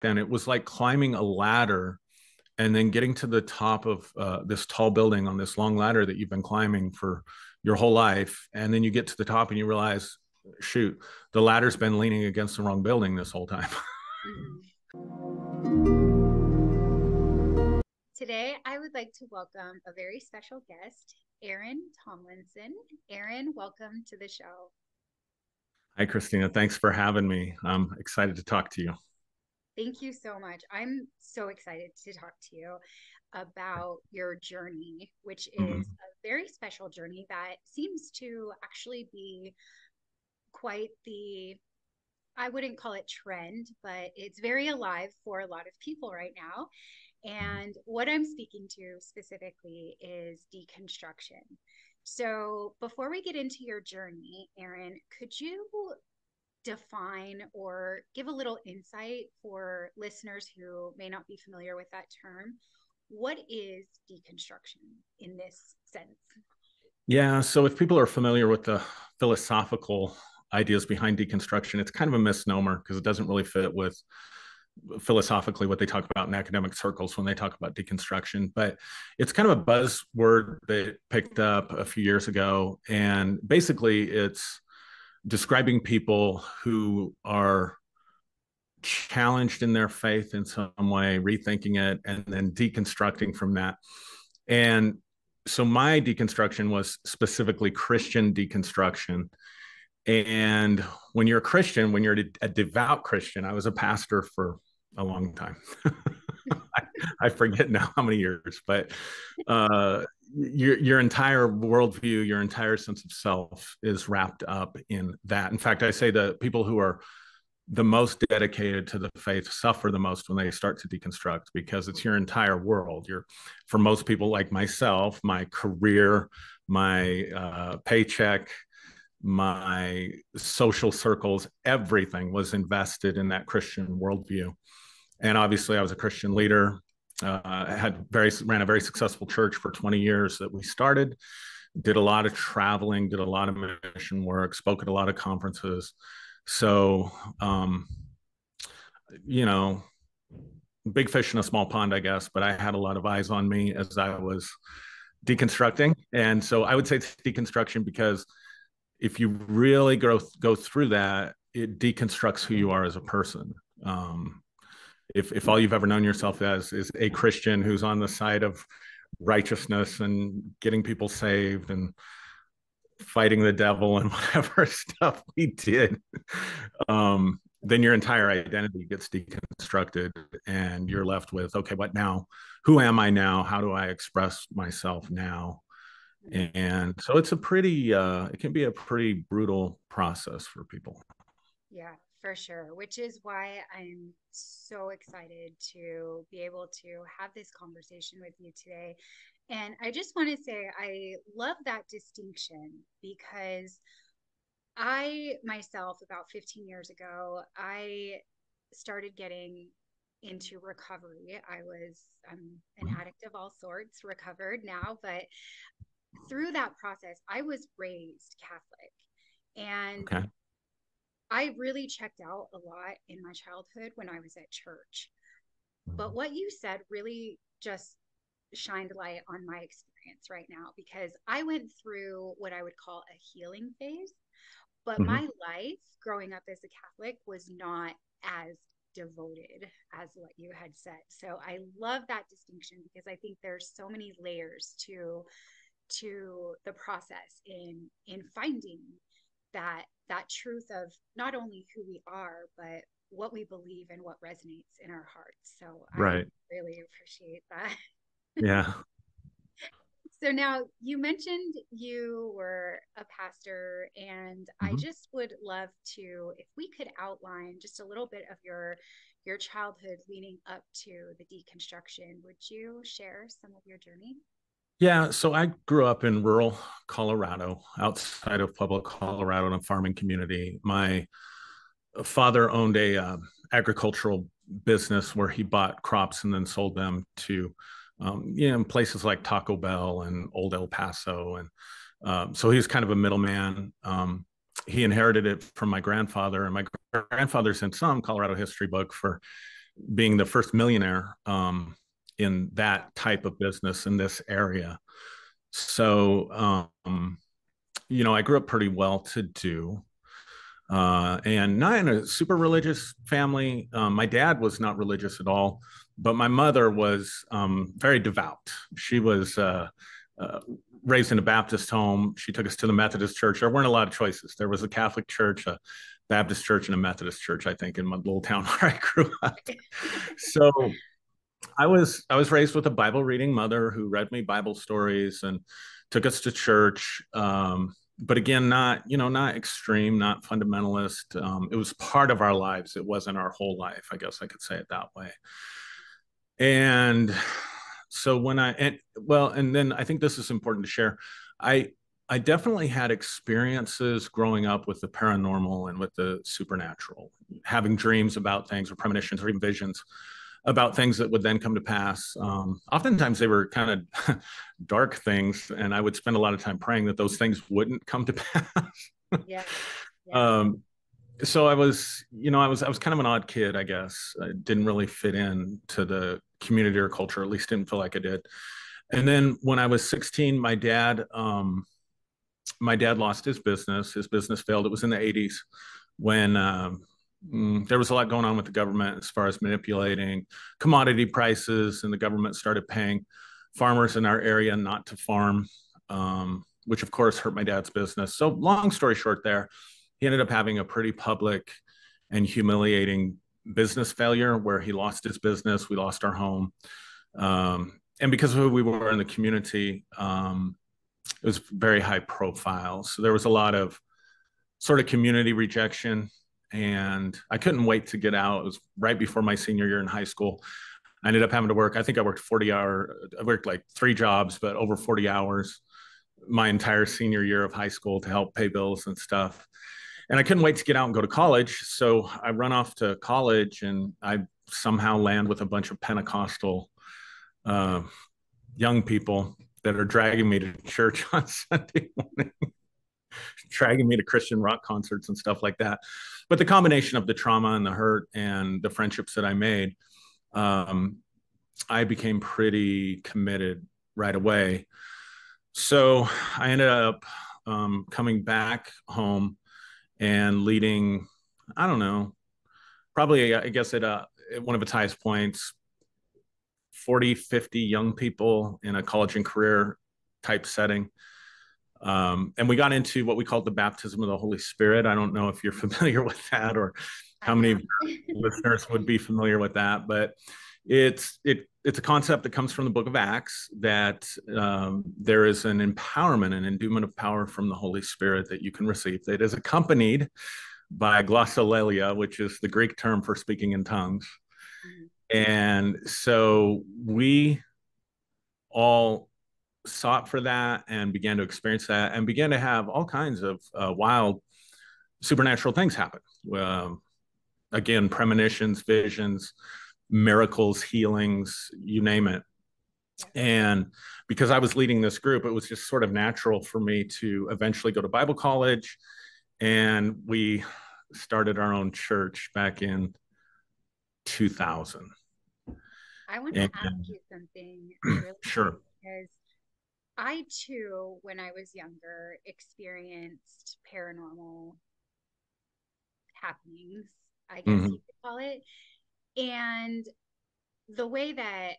then. It was like climbing a ladder and then getting to the top of this tall building on this long ladder that you've been climbing for your whole life. And then you get to the top and you realize, shoot, the ladder's been leaning against the wrong building this whole time. Today, I would like to welcome a very special guest, Aaron Tomlinson. Aaron, welcome to the show. Hi, Christina. Thanks for having me. I'm excited to talk to you. Thank you so much. I'm so excited to talk to you about your journey, which is a very special journey that seems to actually be quite I wouldn't call it trend, but it's very alive for a lot of people right now. And what I'm speaking to specifically is deconstruction. So before we get into your journey, Aaron, could you define or give a little insight for listeners who may not be familiar with that term? What is deconstruction in this sense? Yeah, so if people are familiar with the philosophical ideas behind deconstruction, it's kind of a misnomer because it doesn't really fit with philosophically what they talk about in academic circles when they talk about deconstruction. But it's kind of a buzzword that picked up a few years ago. And basically, it's describing people who are challenged in their faith in some way, rethinking it, and then deconstructing from that. And so my deconstruction was specifically Christian deconstruction. And when you're a Christian, when you're a devout Christian, I was a pastor for a long time. I forget now how many years, but your entire worldview, your entire sense of self is wrapped up in that. In fact, I say the people who are the most dedicated to the faith suffer the most when they start to deconstruct, because it's your entire world. For most people like myself, my career, my paycheck, my social circles, everything was invested in that Christian worldview. And obviously I was a Christian leader. Ran a very successful church for 20 years that we started, did a lot of traveling, did a lot of mission work, spoke at a lot of conferences. So, big fish in a small pond, I guess, but I had a lot of eyes on me as I was deconstructing. And so I would say it's deconstruction because if you really go through that, it deconstructs who you are as a person. If all you've ever known yourself as is a Christian who's on the side of righteousness and getting people saved and fighting the devil and whatever stuff we did, then your entire identity gets deconstructed and you're left with, okay, what now? Who am I now? How do I express myself now? And so it's it can be a pretty brutal process for people. Yeah, for sure. Which is why I'm so excited to be able to have this conversation with you today. And I just want to say, I love that distinction because I myself, about 15 years ago, I started getting into recovery. I'm an addict of all sorts, recovered now, but through that process, I was raised Catholic, and okay. I really checked out a lot in my childhood when I was at church. But what you said really just shined light on my experience right now, because I went through what I would call a healing phase, but my life growing up as a Catholic was not as devoted as what you had said. So I love that distinction because I think there's so many layers to the process in finding that truth of not only who we are, but what we believe and what resonates in our hearts. So right. I really appreciate that. Yeah. So now you mentioned you were a pastor, and I just would love to, if we could outline just a little bit of your childhood leading up to the deconstruction. Would you share some of your journey? Yeah, so I grew up in rural Colorado, outside of Pueblo, Colorado, in a farming community. My father owned a agricultural business where he bought crops and then sold them to, places like Taco Bell and Old El Paso, and so he was kind of a middleman. He inherited it from my grandfather, and my grandfather's in some Colorado history book for being the first millionaire in that type of business in this area. So, I grew up pretty well to do. And not in a super religious family. My dad was not religious at all, but my mother was very devout. She was uh, raised in a Baptist home. She took us to the Methodist church. There weren't a lot of choices. There was a Catholic church, a Baptist church, and a Methodist church, I think, in my little town where I grew up. So I was raised with a Bible reading mother who read me Bible stories and took us to church. But again, not extreme, not fundamentalist. It was part of our lives. It wasn't our whole life. I guess I could say it that way. And so and then I think this is important to share. I I definitely had experiences growing up with the paranormal and with the supernatural, having dreams about things or premonitions or even visions about things that would then come to pass. Oftentimes they were kind of dark things, and I would spend a lot of time praying that those things wouldn't come to pass. Yeah. Yeah. So I was kind of an odd kid, I guess. I didn't really fit in to the community or culture, at least didn't feel like I did. And then when I was 16, my dad lost his business. His business failed. It was in the 80s when there was a lot going on with the government as far as manipulating commodity prices, and the government started paying farmers in our area not to farm, which of course hurt my dad's business. So long story short there, he ended up having a pretty public and humiliating business failure where he lost his business. We lost our home. And because of who we were in the community, it was very high profile. So there was a lot of sort of community rejection, and I couldn't wait to get out. It was right before my senior year in high school. I ended up having to work. I think I worked I worked like 3 jobs, but over 40 hours my entire senior year of high school to help pay bills and stuff. And I couldn't wait to get out and go to college. So I run off to college, and I somehow land with a bunch of Pentecostal uh, young people that are dragging me to church on Sunday morning, dragging me to Christian rock concerts and stuff like that. But the combination of the trauma and the hurt and the friendships that I made, um, I became pretty committed right away. So I ended up coming back home and leading, I don't know, probably, I guess, at one of its highest points, 40, 50 young people in a college and career type setting. And we got into what we called the baptism of the Holy Spirit. I don't know if you're familiar with that, or how many of your listeners would be familiar with that, but it's a concept that comes from the book of Acts, that there is an empowerment and endowment of power from the Holy Spirit that you can receive that is accompanied by glossolalia, which is the Greek term for speaking in tongues. And so we all sought for that and began to experience that and began to have all kinds of wild supernatural things happen. Again, premonitions, visions, miracles, healings, you name it. And because I was leading this group, it was just sort of natural for me to eventually go to Bible college. And we started our own church back in 2000. I want to ask you something really Sure. because I too, when I was younger, experienced paranormal happenings, I guess you could call it. And the way that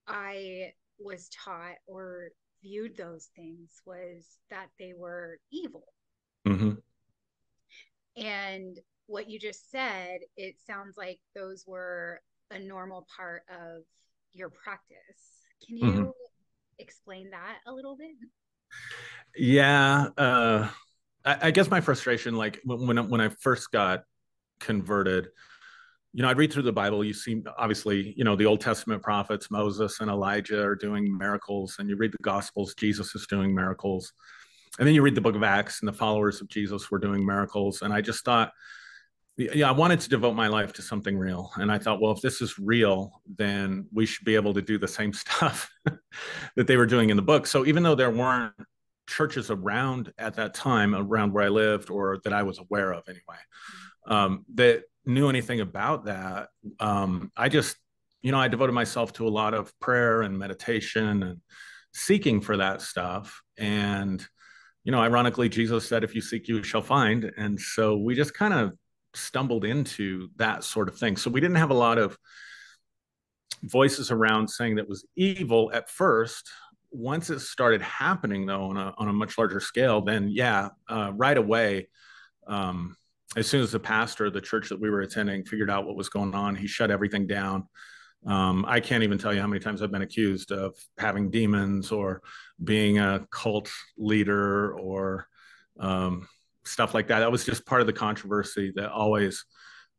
I was taught or viewed those things was that they were evil. Mm-hmm. And what you just said, it sounds like those were a normal part of your practice. Can you explain that a little bit? Yeah. I guess my frustration, like when I first got converted, I'd read through the Bible. You see, obviously, the Old Testament prophets, Moses and Elijah are doing miracles, and you read the Gospels, Jesus is doing miracles. And then you read the book of Acts, and the followers of Jesus were doing miracles. And I just thought, yeah, I wanted to devote my life to something real. And I thought, well, if this is real, then we should be able to do the same stuff that they were doing in the book. So even though there weren't churches around at that time, around where I lived, or that I was aware of anyway, knew anything about that, I just, I devoted myself to a lot of prayer and meditation and seeking for that stuff. And, ironically, Jesus said, if you seek, you shall find. And so we just kind of stumbled into that sort of thing. So we didn't have a lot of voices around saying that was evil at first. Once it started happening, though, on a much larger scale, then right away, as soon as the pastor of the church that we were attending figured out what was going on, he shut everything down. I can't even tell you how many times I've been accused of having demons or being a cult leader or stuff like that. That was just part of the controversy that always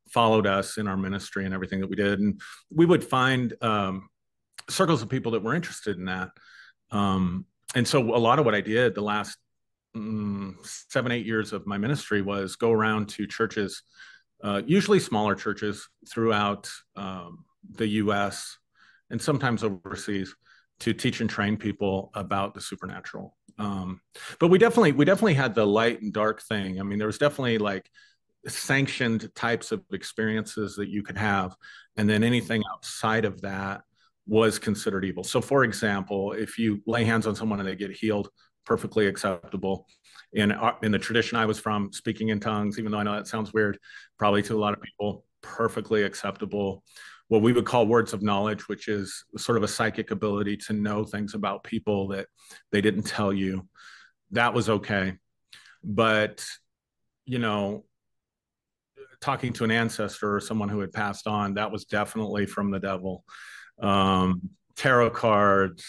followed us in our ministry and everything that we did. And we would find circles of people that were interested in that. And so a lot of what I did the last 7-8 years of my ministry was go around to churches, usually smaller churches throughout the US and sometimes overseas, to teach and train people about the supernatural. But we definitely had the light and dark thing. I mean, there was definitely like sanctioned types of experiences that you could have, and then anything outside of that was considered evil. So for example, if you lay hands on someone and they get healed, perfectly acceptable. In the tradition I was from, speaking in tongues, even though I know that sounds weird, probably to a lot of people, perfectly acceptable. What we would call words of knowledge, which is sort of a psychic ability to know things about people that they didn't tell you, that was okay. But, talking to an ancestor or someone who had passed on, that was definitely from the devil. Tarot cards,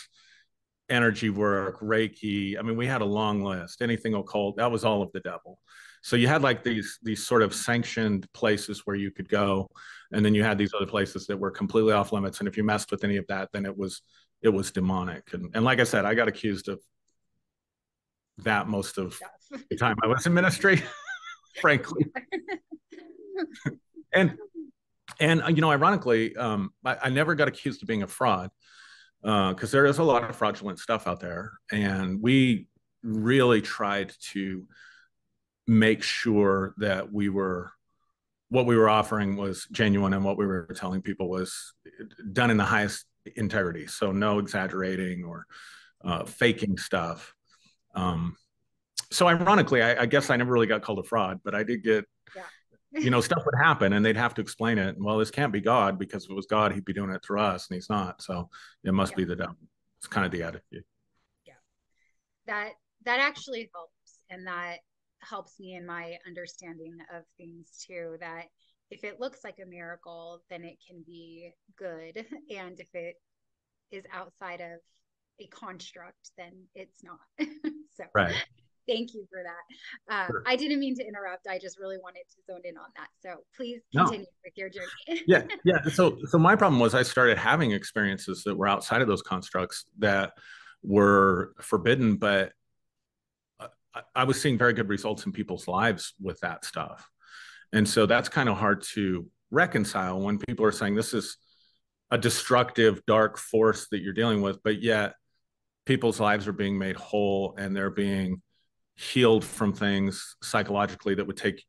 energy work, Reiki. I mean, we had a long list. Anything occult, that was all of the devil. So you had like these sort of sanctioned places where you could go, and then you had these other places that were completely off limits. And if you messed with any of that, then it was demonic. And like I said, I got accused of that most of the time I was in ministry, frankly. And ironically, I never got accused of being a fraud, because there is a lot of fraudulent stuff out there, and we really tried to make sure that what we were offering was genuine, and what we were telling people was done in the highest integrity. So no exaggerating or faking stuff. So ironically, I guess I never really got called a fraud, but I did get, stuff would happen and they'd have to explain it. Well, this can't be God, because if it was God, he'd be doing it through us, and he's not. So it must be the devil. It's kind of the attitude. Yeah. That actually helps. And that helps me in my understanding of things too, that if it looks like a miracle, then it can be good. And if it is outside of a construct, then it's not. So right. Thank you for that. Sure. I didn't mean to interrupt. I just really wanted to zone in on that. So please continue with your journey. Yeah. So my problem was I started having experiences that were outside of those constructs that were forbidden, but I was seeing very good results in people's lives with that stuff. And so that's kind of hard to reconcile when people are saying this is a destructive, dark force that you're dealing with, but yet people's lives are being made whole and they're being healed from things psychologically that would take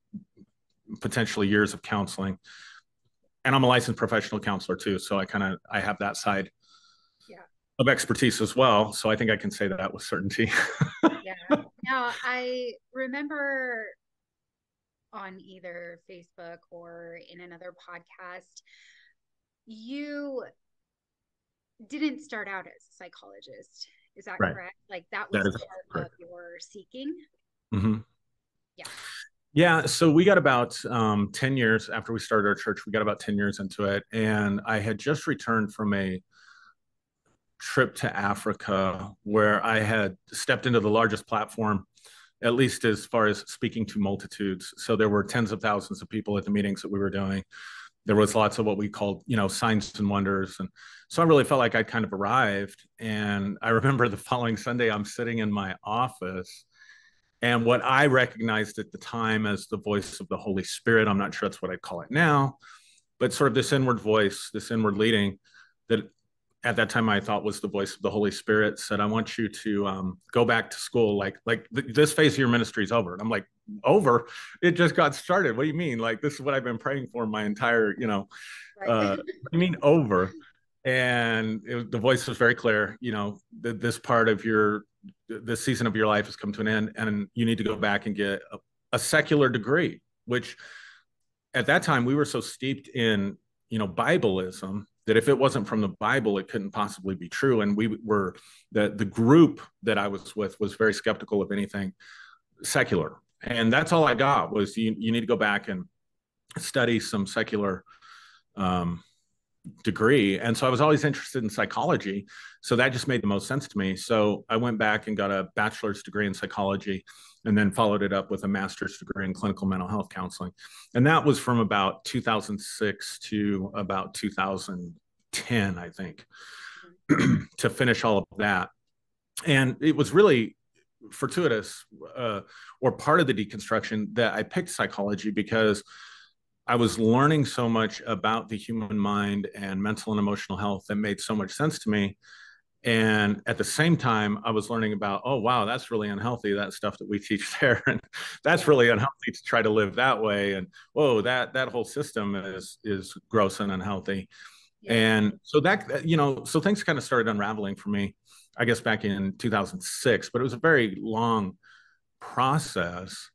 potentially years of counseling. And I'm a licensed professional counselor too, so I have that side of expertise as well. So I think I can say that with certainty. Now, I remember on either Facebook or in another podcast, you didn't start out as a psychologist. Is that correct? Like that was part of your seeking? Mm-hmm. Yeah. So we got about 10 years after we started our church. We got about 10 years into it. And I had just returned from a trip to Africa where I had stepped into the largest platform, at least as far as speaking to multitudes. So there were tens of thousands of people at the meetings that we were doing. There was lots of what we called, signs and wonders. And so I really felt like I'd kind of arrived. And I remember the following Sunday, I'm sitting in my office, and what I recognized at the time as the voice of the Holy Spirit, I'm not sure that's what I'd call it now, but sort of this inward voice, this inward leading that at that time I thought was the voice of the Holy Spirit, said, I want you to go back to school. Like this phase of your ministry is over. And I'm like, over. It just got started. What do you mean? Like, this is what I've been praying for my entire, Right. what do you mean over? And the voice was very clear. This part of this season of your life has come to an end, and you need to go back and get a secular degree, which at that time we were so steeped in, Bibleism, that if it wasn't from the Bible, it couldn't possibly be true. And we were the group that I was with was very skeptical of anything secular. And that's all I got was you need to go back and study some secular degree. And so I was always interested in psychology. So that just made the most sense to me. So I went back and got a bachelor's degree in psychology and then followed it up with a master's degree in clinical mental health counseling. And that was from about 2006 to about 2010, I think, to finish all of that. And it was really fortuitous, or part of the deconstruction, that I picked psychology because I was learning so much about the human mind and mental and emotional health that made so much sense to me. And at the same time, I was learning about, oh, wow, that's really unhealthy, that stuff that we teach there. And that's really unhealthy to try to live that way. And whoa, that whole system is gross and unhealthy. Yeah. And so so things kind of started unraveling for me, I guess, back in 2006, but it was a very long process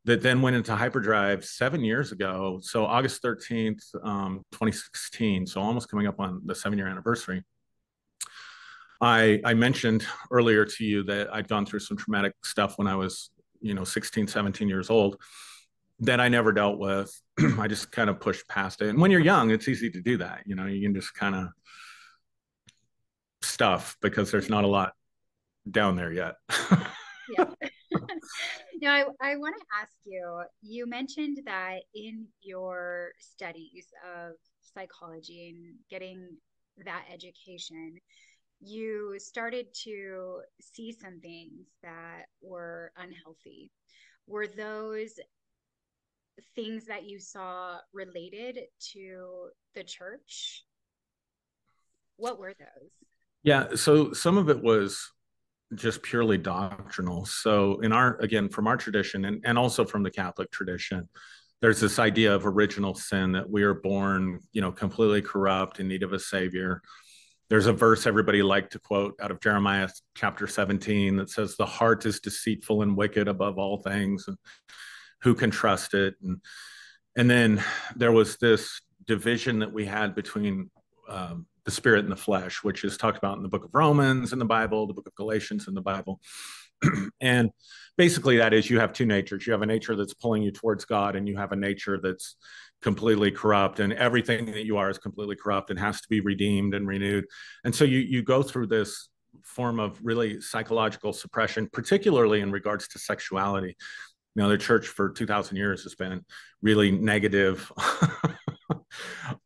that then went into hyperdrive 7 years ago. So August 13th, 2016. So almost coming up on the 7-year anniversary. I mentioned earlier to you that I'd gone through some traumatic stuff when I was, 16, 17 years old that I never dealt with. I just kind of pushed past it. And when you're young, it's easy to do that. You can just kind of stuff because there's not a lot down there yet. Yeah. Now, I want to ask you, you mentioned that in your studies of psychology and getting that education, you started to see some things that were unhealthy. Were those things that you saw related to the church? What were those? Yeah. So some of it was just purely doctrinal. So again, from our tradition and also from the Catholic tradition, there's this idea of original sin, that we are born, completely corrupt in need of a savior. There's a verse everybody liked to quote out of Jeremiah chapter 17 that says, the heart is deceitful and wicked above all things, and who can trust it? And then there was this division that we had between the spirit and the flesh, which is talked about in the book of Romans in the Bible, the book of Galatians in the Bible. And basically that is, you have two natures. You have a nature that's pulling you towards God, and you have a nature that's completely corrupt, and everything that you are is completely corrupt and has to be redeemed and renewed. And so you go through this form of really psychological suppression, particularly in regards to sexuality. The church for 2,000 years has been really negative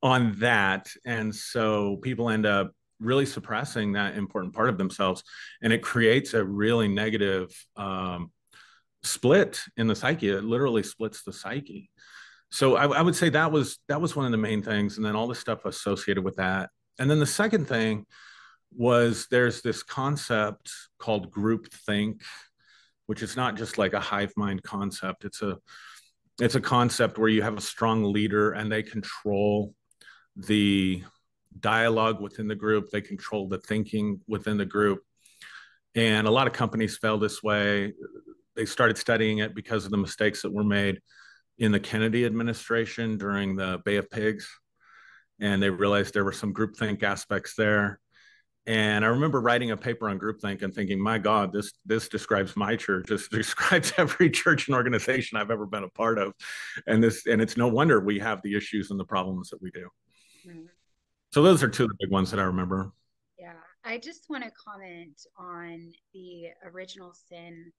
on that. And so people end up really suppressing that important part of themselves. And it creates a really negative split in the psyche. It literally splits the psyche. So I would say that was one of the main things. And then all the stuff associated with that. And then the second thing was, there's this concept called groupthink, which is not just like a hive mind concept. It's a concept where you have a strong leader and they control the dialogue within the group. They control the thinking within the group. And a lot of companies fail this way. They started studying it because of the mistakes that were made in the Kennedy administration during the Bay of Pigs. And they realized there were some groupthink aspects there. And I remember writing a paper on groupthink and thinking, my God, this describes my church. This describes every church and organization I've ever been a part of. And it's no wonder we have the issues and the problems that we do. Mm-hmm. So those are two of the big ones that I remember. Yeah, I just want to comment on the original sin.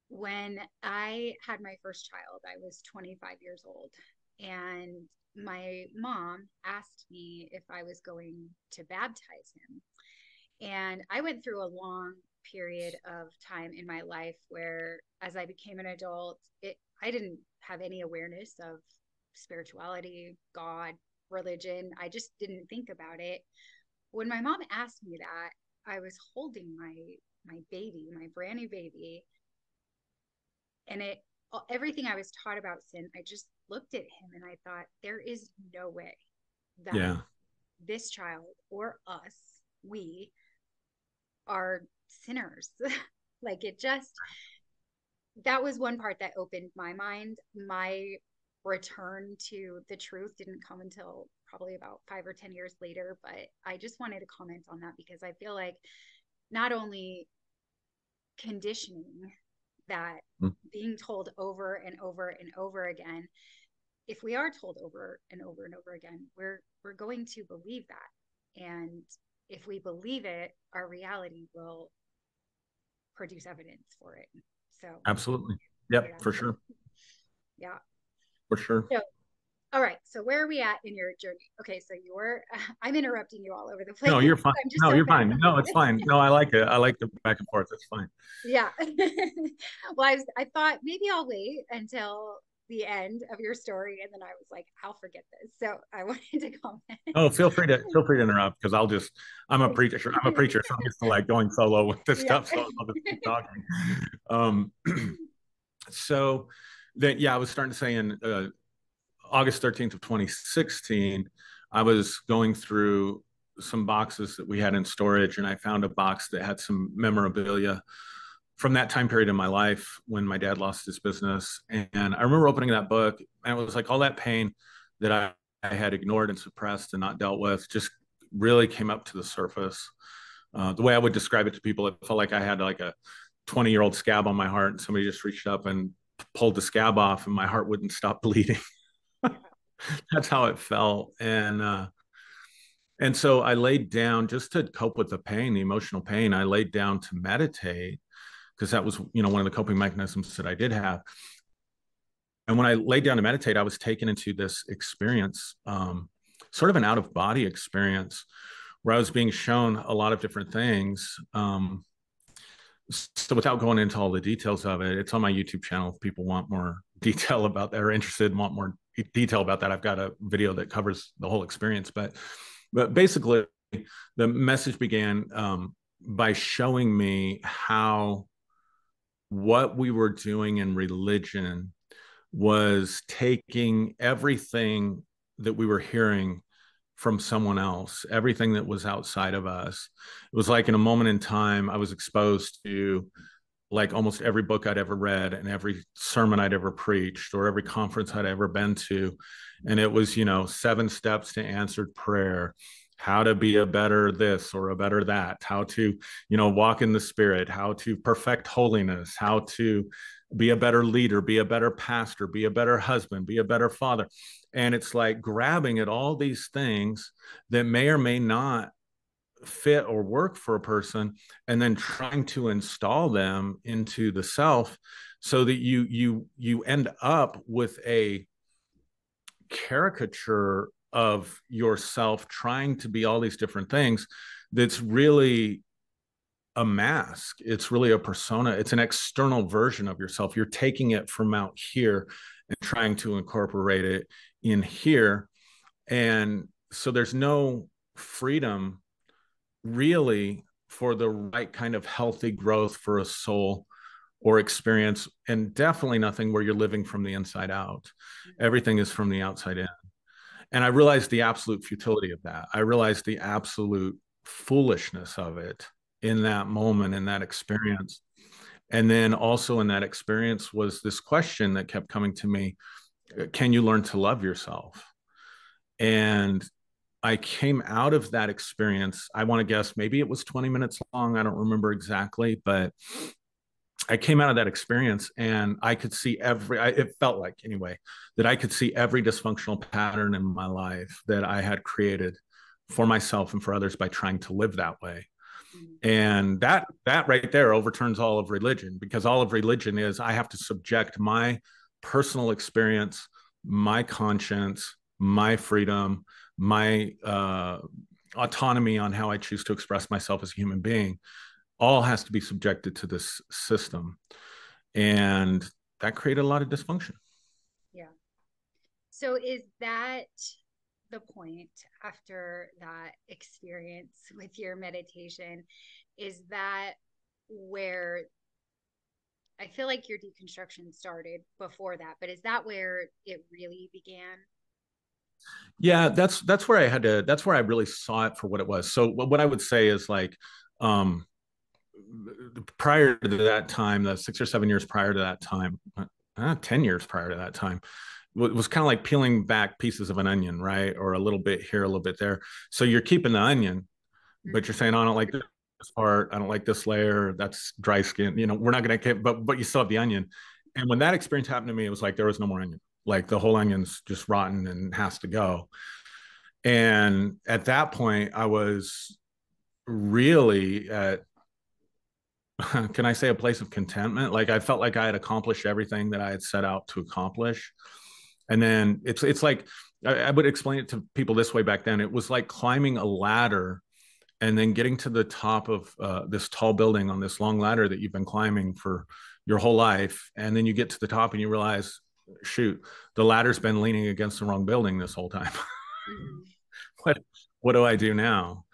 When I had my first child, I was 25 years old, and my mom asked me if I was going to baptize him. And I went through a long period of time in my life where, as I became an adult, I didn't have any awareness of spirituality, God, religion. I just didn't think about it. When my mom asked me that, I was holding my baby, my brand new baby, and it everything I was taught about sin, I just looked at him and I thought, there is no way that Yeah. this child or us, we are sinners. Like it just, that was one part that opened my mind. My return to the truth didn't come until probably about 5 or 10 years later. But I just wanted to comment on that because I feel like not only conditioning that being told over and over and over again, if we are told over and over and over again, we're going to believe that. And if we believe it, our reality will produce evidence for it. So Absolutely. Yep, yeah. for sure. Yeah. For sure. So all right. So where are we at in your journey? Okay. So I'm interrupting you all over the place. No, you're fine. I'm just No, so you're fine. No, it's fascinated. fine. No, I like it. I like the back and forth. It's fine. Yeah. Well, I thought maybe I'll wait until the end of your story. And then I was like, I'll forget this. So I wanted to comment. Oh, feel free to interrupt because I'm a preacher. I'm a preacher, so I'm used to like going solo with this Yeah. stuff. So I'll just keep talking. Um, so then, yeah, I was starting to say in August 13th of 2016, I was going through some boxes that we had in storage, and I found a box that had some memorabilia from that time period in my life when my dad lost his business. And I remember opening that book, and it was like all that pain that I had ignored and suppressed and not dealt with just really came up to the surface. The way I would describe it to people, it felt like I had like a 20-year-old scab on my heart, and somebody just reached up and pulled the scab off, and my heart wouldn't stop bleeding. That's how it felt. And so I laid down just to cope with the pain, the emotional pain. I laid down to meditate because that was, one of the coping mechanisms that I did have. And when I laid down to meditate, I was taken into this experience, sort of an out of body experience where I was being shown a lot of different things. So without going into all the details of it, it's on my YouTube channel. If people want more detail about that or interested and want more detail about that, I've got a video that covers the whole experience. But basically, the message began by showing me how what we were doing in religion was taking everything that we were hearing from someone else, everything that was outside of us. It was like in a moment in time, I was exposed to like almost every book I'd ever read and every sermon I'd ever preached or every conference I'd ever been to. And it was, 7 steps to answered prayer, how to be a better this or a better that, how to, walk in the spirit, how to perfect holiness, how to be a better leader, be a better pastor, be a better husband, be a better father. And it's like grabbing at all these things that may or may not fit or work for a person and then trying to install them into the self so that you end up with a caricature of yourself trying to be all these different things that's really a mask. It's really a persona. It's an external version of yourself. You're taking it from out here and trying to incorporate it in here. And so there's no freedom really for the right kind of healthy growth for a soul or experience, and definitely nothing where you're living from the inside out. Everything is from the outside in. And I realized the absolute futility of that. I realized the absolute foolishness of it in that moment, in that experience. And then also in that experience was this question that kept coming to me: can you learn to love yourself? And I came out of that experience. I want to guess maybe it was 20 minutes long. I don't remember exactly, but I came out of that experience and I could see it felt like anyway, that I could see every dysfunctional pattern in my life that I had created for myself and for others by trying to live that way. And that right there overturns all of religion, because all of religion is I have to subject my personal experience, my conscience, my freedom, my autonomy on how I choose to express myself as a human being, all has to be subjected to this system. And that created a lot of dysfunction. Yeah. So is that the point after that experience with your meditation? Is that where I feel like your deconstruction started before that, but is that where it really began? Yeah, that's where that's where I really saw it for what it was. So what I would say is like, um, prior to that time, the 6 or 7 years prior to that time, 10 years prior to that time, was kind of like peeling back pieces of an onion, right? Or a little bit here, a little bit there. So you're keeping the onion, but you're Mm-hmm. saying, oh, I don't like this part. I don't like this layer. That's dry skin. We're not going to, but you still have the onion. And when that experience happened to me, it was like there was no more onion. Like the whole onion's just rotten and has to go. And at that point, I was really at, can I say, a place of contentment? Like I felt like I had accomplished everything that I had set out to accomplish. And then it's like I would explain it to people this way back then. It was like climbing a ladder and then getting to the top of this tall building on this long ladder that you've been climbing for your whole life. And then you get to the top and you realize, shoot, the ladder's been leaning against the wrong building this whole time. Mm-hmm. what what do I do now?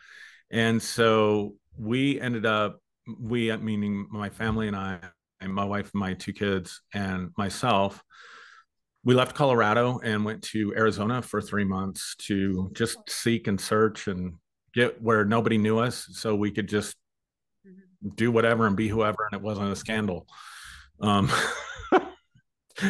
And so we ended up, we meaning my family and I, and my wife, my 2 kids, and myself, we left Colorado and went to Arizona for 3 months to just seek and search and get where nobody knew us so we could just Mm-hmm. do whatever and be whoever, and it wasn't a scandal. Um,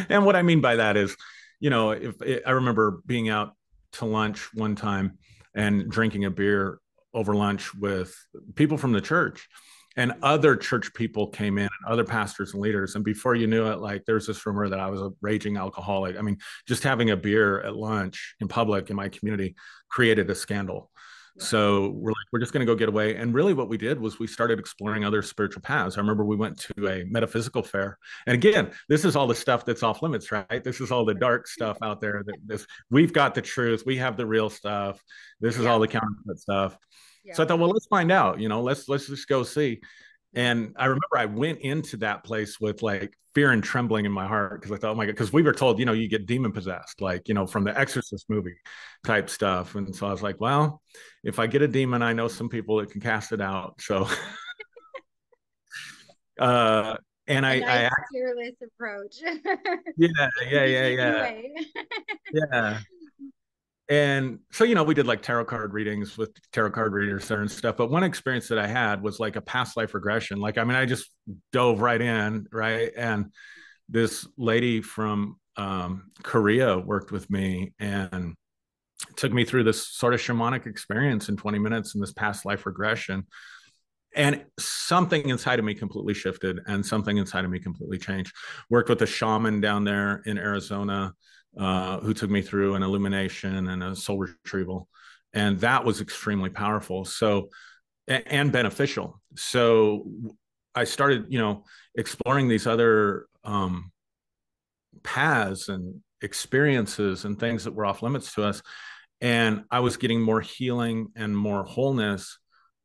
and what I mean by that is, if I remember being out to lunch one time and drinking a beer over lunch with people from the church, and other church people came in, and other pastors and leaders, and before you knew it, like there's this rumor that I was a raging alcoholic. I mean, just having a beer at lunch in public in my community created a scandal. Yeah. So we're like, we're just going to go get away. And really what we did was we started exploring other spiritual paths. I remember we went to a metaphysical fair. And again, this is all the stuff that's off limits, right? This is all the dark stuff out there we've got the truth. We have the real stuff. This is Yeah. all the counterfeit stuff. Yeah. So I thought, well, let's find out, let's just go see. Mm-hmm. And I remember I went into that place with like fear and trembling in my heart because I thought, oh my God, because we were told, you get demon possessed, like, from the Exorcist movie type stuff. And so I was like, well, if I get a demon, I know some people that can cast it out. So, uh, and A nice I, fearless approach. yeah, yeah, The yeah, easy yeah, way. yeah. And so, we did like tarot card readings with tarot card readers there and stuff. But one experience that I had was like a past life regression. Like, I mean, I just dove right in, right? And this lady from Korea worked with me and took me through this sort of shamanic experience in 20 minutes in this past life regression. And something inside of me completely shifted and something inside of me completely changed. Worked with a shaman down there in Arizona who took me through an illumination and a soul retrieval. And that was extremely powerful. So, and beneficial. So I started, exploring these other paths and experiences and things that were off limits to us. And I was getting more healing and more wholeness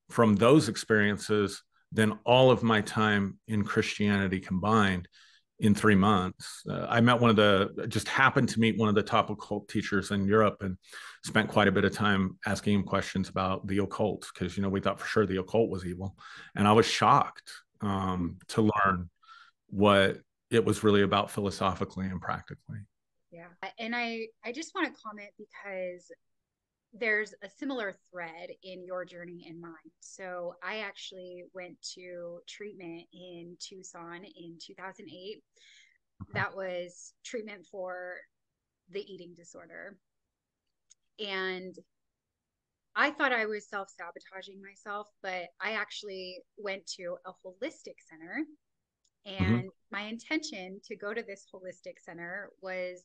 from those experiences than all of my time in Christianity combined in 3 months. I met just happened to meet one of the top occult teachers in Europe and spent quite a bit of time asking him questions about the occult because, we thought for sure the occult was evil. And I was shocked to learn what it was really about philosophically and practically. Yeah. And I just want to comment because there's a similar thread in your journey and mine. So I actually went to treatment in Tucson in 2008. That was treatment for the eating disorder. And I thought I was self-sabotaging myself, but I actually went to a holistic center. Mm-hmm. And my intention to go to this holistic center was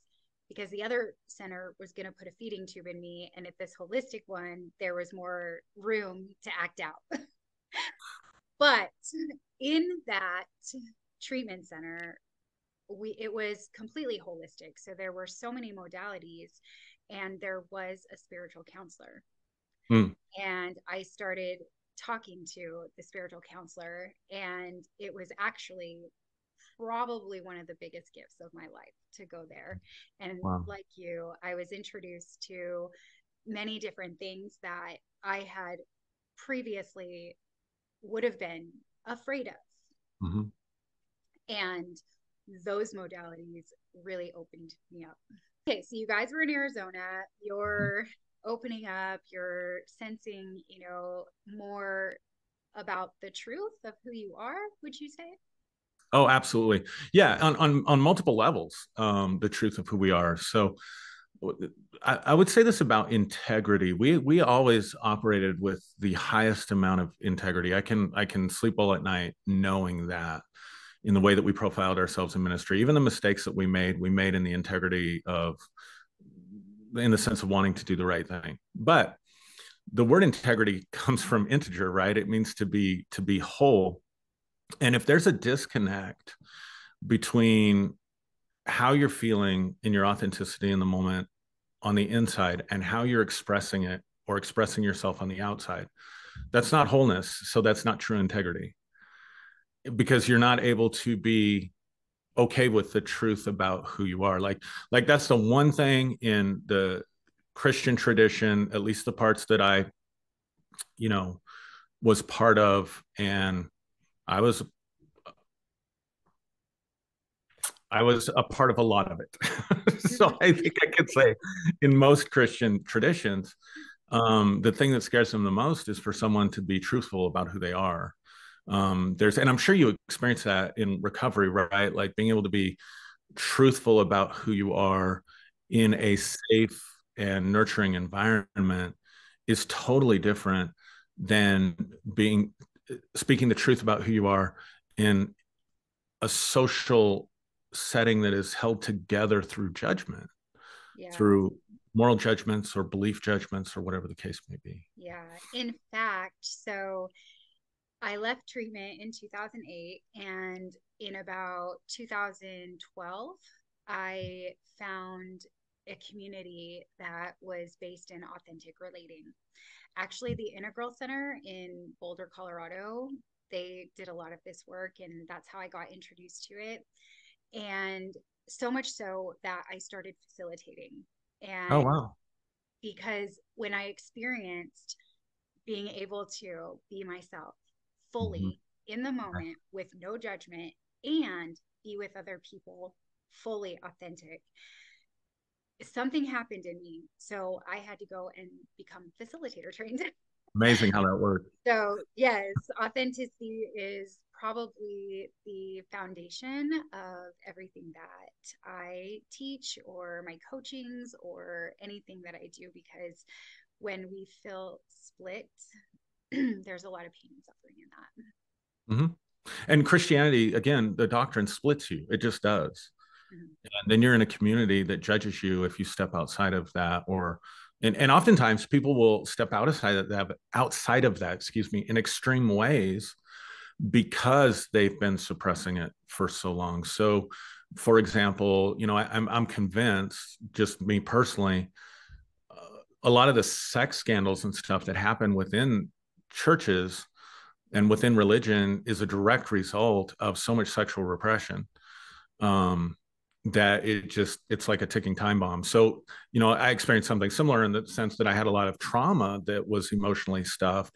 because the other center was going to put a feeding tube in me. And at this holistic one, there was more room to act out. But in that treatment center, it was completely holistic. So there were so many modalities, and there was a spiritual counselor. Mm. And I started talking to the spiritual counselor, and it was actually probably one of the biggest gifts of my life to go there. And Wow. like you, I was introduced to many different things that I had previously would have been afraid of. Mm-hmm. And those modalities really opened me up. Okay, so you guys were in Arizona, you're opening up, you're sensing, more about the truth of who you are, would you say? Oh, absolutely. Yeah, on multiple levels, the truth of who we are. So I would say this about integrity. We always operated with the highest amount of integrity. I can sleep well at night knowing that in the way that we profiled ourselves in ministry. Even the mistakes that we made in the integrity of, in the sense of wanting to do the right thing. But the word integrity comes from integer, right? It means to be whole. And if there's a disconnect between how you're feeling in your authenticity in the moment on the inside and how you're expressing it or expressing yourself on the outside, that's not wholeness. So that's not true integrity, because you're not able to be okay with the truth about who you are. Like that's the one thing in the Christian tradition, at least the parts that I, you know, was part of, and I was I was a part of a lot of it. So I think I could say in most Christian traditions, the thing that scares them the most is for someone to be truthful about who they are. And I'm sure you experience that in recovery, right? Like being able to be truthful about who you are in a safe and nurturing environment is totally different than being speaking the truth about who you are in a social setting that is held together through judgment, Yeah. through moral judgments or belief judgments or whatever the case may be. Yeah. In fact, so I left treatment in 2008, and in about 2012, I found a community that was based in authentic relating. Actually, the Integral Center in Boulder, Colorado, they did a lot of this work, and that's how I got introduced to it. And so much so that I started facilitating. Oh, And wow. because when I experienced being able to be myself Mm-hmm. fully in the moment with no judgment and be with other people fully authentic, something happened in me. So I had to go and become facilitator trained. Amazing how that worked. So, yes, authenticity is probably the foundation of everything that I teach or my coachings or anything that I do, because when we feel split, there's a lot of pain and suffering in that. Mm-hmm. And Christianity, again, the doctrine splits you. It just does. Mhm. And then you're in a community that judges you if you step outside of that, or and oftentimes people will step outside of that, excuse me, in extreme ways because they've been suppressing it for so long. So for example, I'm convinced, just me personally, a lot of the sex scandals and stuff that happen within churches and within religion is a direct result of so much sexual repression, um, that it's like a ticking time bomb. So, I experienced something similar in the sense that I had a lot of trauma that was emotionally stuffed.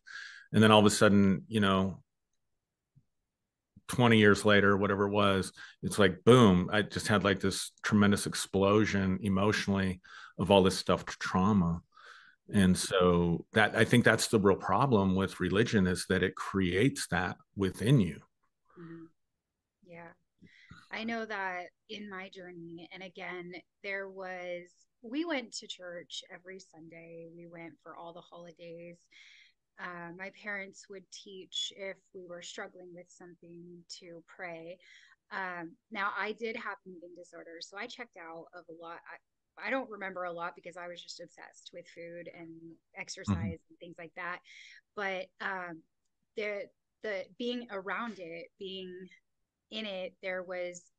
And then all of a sudden, 20 years later, whatever it was, it's like, boom, I just had like this tremendous explosion emotionally of all this stuffed trauma. And so that, I think that's the real problem with religion, is that it creates that within you. Mhm. Yeah. I know that in my journey, and again, we went to church every Sunday. We went for all the holidays. My parents would teach if we were struggling with something to pray. Now, I did have an eating disorder, so I checked out of a lot. I don't remember a lot because I was just obsessed with food and Mhm. exercise and things like that. But the being around it, being in it, there was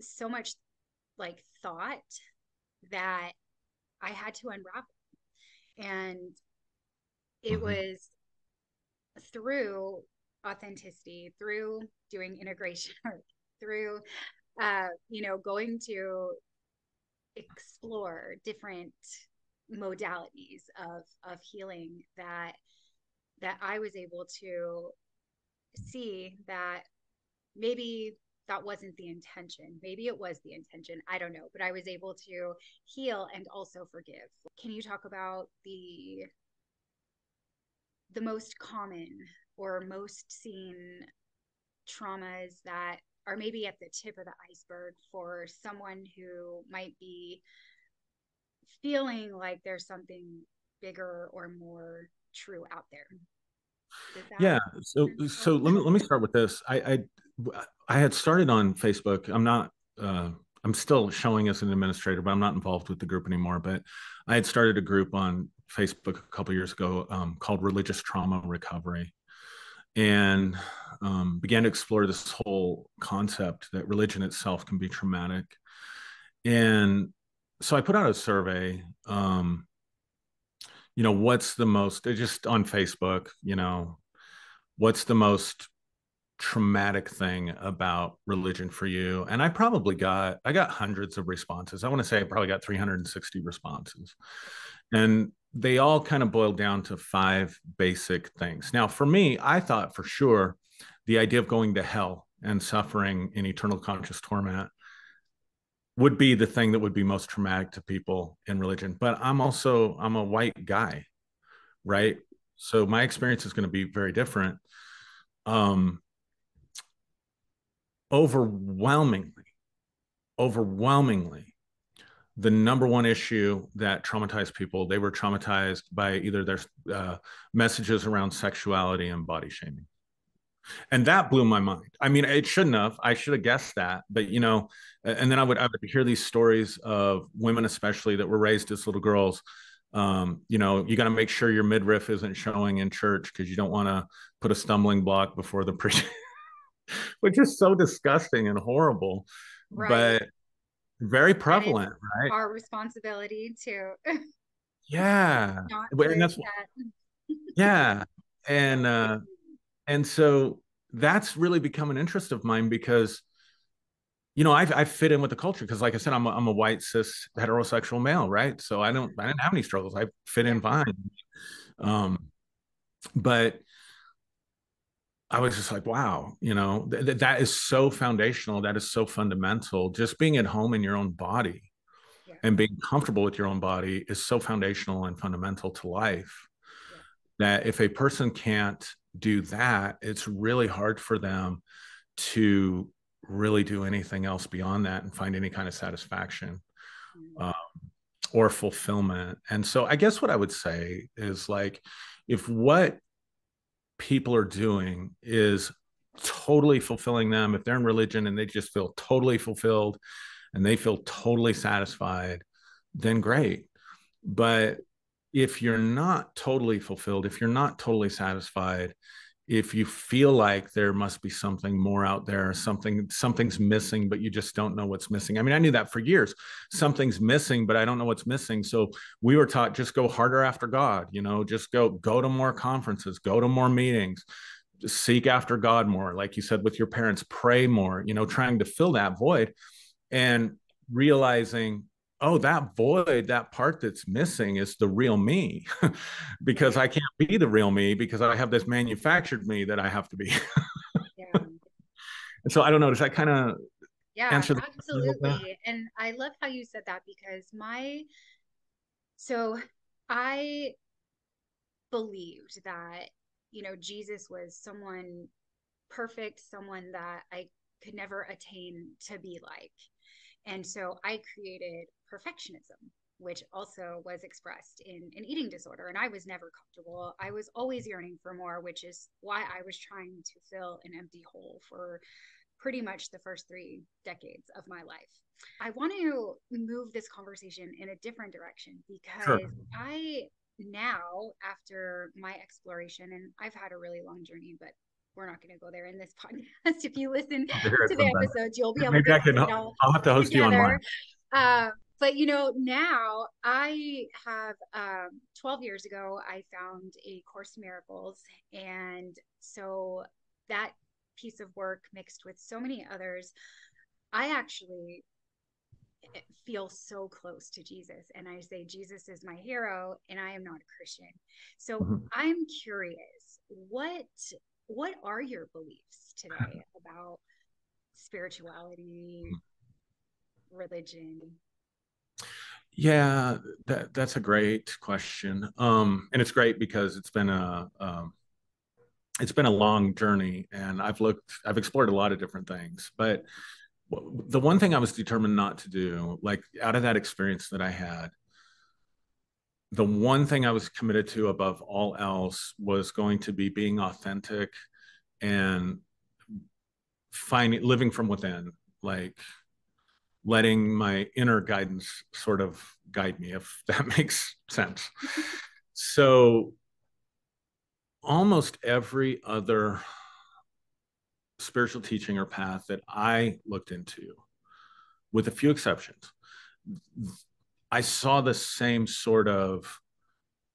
so much like thought that I had to unravel. And it Mhm. was through authenticity, through doing integration work, through going to explore different modalities of healing, that I was able to see that maybe that wasn't the intention. Maybe it was the intention. I don't know, but I was able to heal and also forgive. Can you talk about the most common or most seen traumas that are maybe at the tip of the iceberg for someone who might be feeling like there's something bigger or more true out there? Does that Yeah. So let me start with this. I had started on Facebook. I'm still showing as an administrator, but I'm not involved with the group anymore. But I had started a group on Facebook a couple of years ago called Religious Trauma Recovery, and began to explore this whole concept that religion itself can be traumatic. And so I put out a survey. What's the most, just on Facebook, what's the most traumatic thing about religion for you? And I got hundreds of responses. I want to say I probably got 360 responses. And they all kind of boiled down to 5 basic things. Now, for me, I thought for sure the idea of going to hell and suffering in eternal conscious torment would be the thing that would be most traumatic to people in religion. But I'm a white guy, right? So my experience is going to be very different. Um, overwhelmingly, the number one issue that traumatized people, they were traumatized by either their messages around sexuality and body shaming. And that blew my mind. I mean, it shouldn't have. I should have guessed that. But and then I would hear these stories of women, especially that were raised as little girls. You got to make sure your midriff isn't showing in church because you don't want to put a stumbling block before the preacher, which is so disgusting and horrible, right? but very And it's prevalent, right? our responsibility to Yeah. not And bring that's that. yeah. Yeah. And so that's really become an interest of mine because I fit in with the culture because, like I said, I'm a white cis heterosexual male, right? So I didn't have any struggles. I fit Yeah. in fine. Um, but I was just like, wow, that is so foundational. That is so fundamental. Just being at home in your own body Yeah. and being comfortable with your own body is so foundational and fundamental to life Yeah. that if a person can't do that, it's really hard for them to really do anything else beyond that and find any kind of satisfaction Mm. uh, or fulfillment. And so I guess what I would say is, like, if what people are doing is totally fulfilling them, if they're in religion and they just feel totally fulfilled and they feel totally satisfied, then great. But if you're not totally fulfilled, if you're not totally satisfied, if you feel like there must be something more out there, something's missing, but you just don't know what's missing. I mean, I knew that for years. Something's missing, but I don't know what's missing. So we were taught, just go harder after God, just go to more conferences, go to more meetings, just seek after God more. Like you said with your parents, pray more, trying to fill that void and realizing, oh, that void, that part that's missing is the real me because Right. I can't be the real me because I have this manufactured me that I have to be. Yeah. And so I don't know, does that kind of Yeah, answer the question a little bit? absolutely. And I love how you said that because so I believed that, Jesus was someone perfect, someone that I could never attain to be like. And so I created perfectionism, which also was expressed in an eating disorder. And I was never comfortable. I was always yearning for more, which is why I was trying to fill an empty hole for pretty much the first 3 decades of my life. I want to move this conversation in a different direction Sure. because I now, after my exploration, and I've had a really long journey, but we're not going to go there in this podcast. If you listen I'll hear to it the sometime. episodes, you'll be able Maybe to I can, see it all I'll have to host you on together. mine. But now I have 12 years ago, I found A Course in Miracles. And so that piece of work mixed with so many others, I actually feel so close to Jesus. And I say, Jesus is my hero, and I am not a Christian. So Mhm. I'm curious, what are your beliefs today about spirituality, religion? Yeah, that's a great question. And it's great because it's been a long journey, and I've explored a lot of different things. But the one thing I was determined not to do, like out of that experience that I had, the one thing I was committed to above all else was going to be being authentic and finding living from within, like letting my inner guidance sort of guide me, if that makes sense. So almost every other spiritual teaching or path that I looked into, with a few exceptions, I saw the same sort of,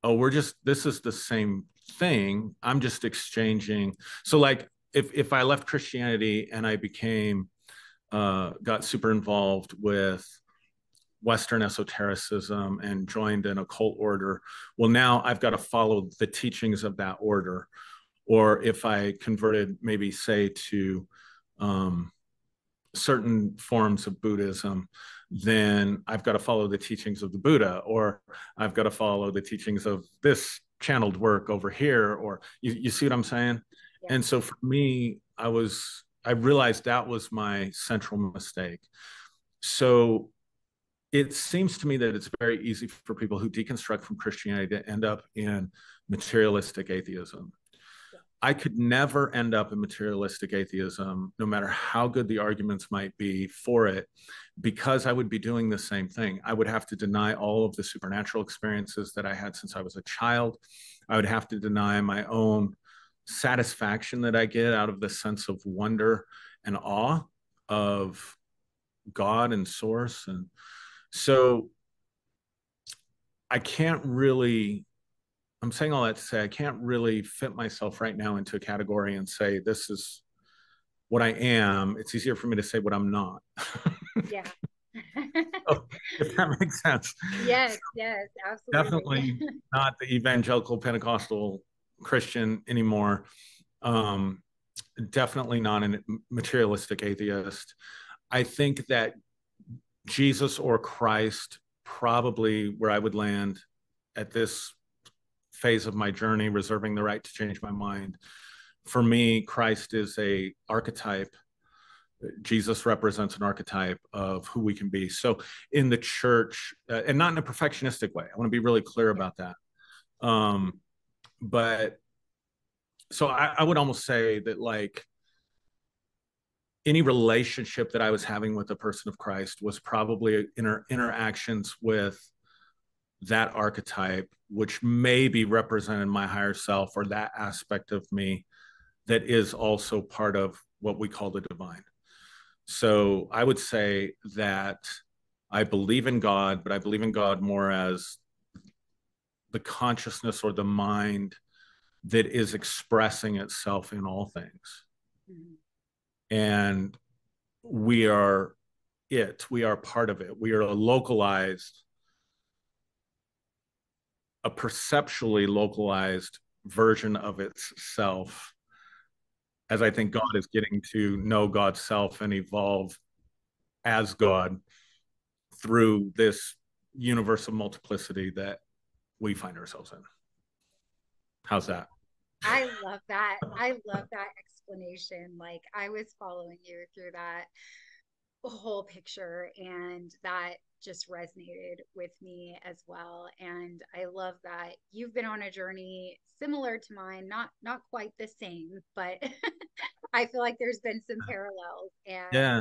oh, this is the same thing. I'm just exchanging. So like if I left Christianity and I got super involved with Western esotericism and joined an occult order, well, now I've got to follow the teachings of that order. Or if I converted, maybe say to um, certain forms of Buddhism, then I've got to follow the teachings of the Buddha, or I've got to follow the teachings of this channeled work over here, or you see what I'm saying? Yeah. And so for me, I realized that was my central mistake. So it seems to me that it's very easy for people who deconstruct from Christianity to end up in materialistic atheism. I could never end up in materialistic atheism, no matter how good the arguments might be for it, because I would be doing the same thing. I would have to deny all of the supernatural experiences that I had since I was a child. I would have to deny my own satisfaction that I get out of the sense of wonder and awe of God and source. And so I can't really, I'm saying all that to say I can't really fit myself right now into a category and say this is what I am. It's easier for me to say what I'm not. Yeah. Oh, if that makes sense. Yes, yes, absolutely. Definitely not the evangelical Pentecostal Christian anymore. Um, Definitely not a materialistic atheist. I think that Jesus or Christ, probably where I would land at this phase of my journey, reserving the right to change my mind. For me, Christ is a archetype. Jesus represents an archetype of who we can be. So in the church, and not in a perfectionistic way, I want to be really clear Yeah. about that. But so I would almost say that like any relationship that I was having with the person of Christ was probably interactions with that archetype, which maybe represented my higher self or that aspect of me that is also part of what we call the divine. So I would say that I believe in God, but I believe in God more as the consciousness or the mind that is expressing itself in all things. Mhm. And we are we are part of it. We are a localized, a perceptually localized version of itself, as I think God is getting to know God's self and evolve as God through this universe of multiplicity that we find ourselves in. How's that? I love that. I love that explanation. Like I was following you through that whole picture, and that just resonated with me as well. And I love that you've been on a journey similar to mine, not quite the same, but I feel like there's been some parallels. And Yeah,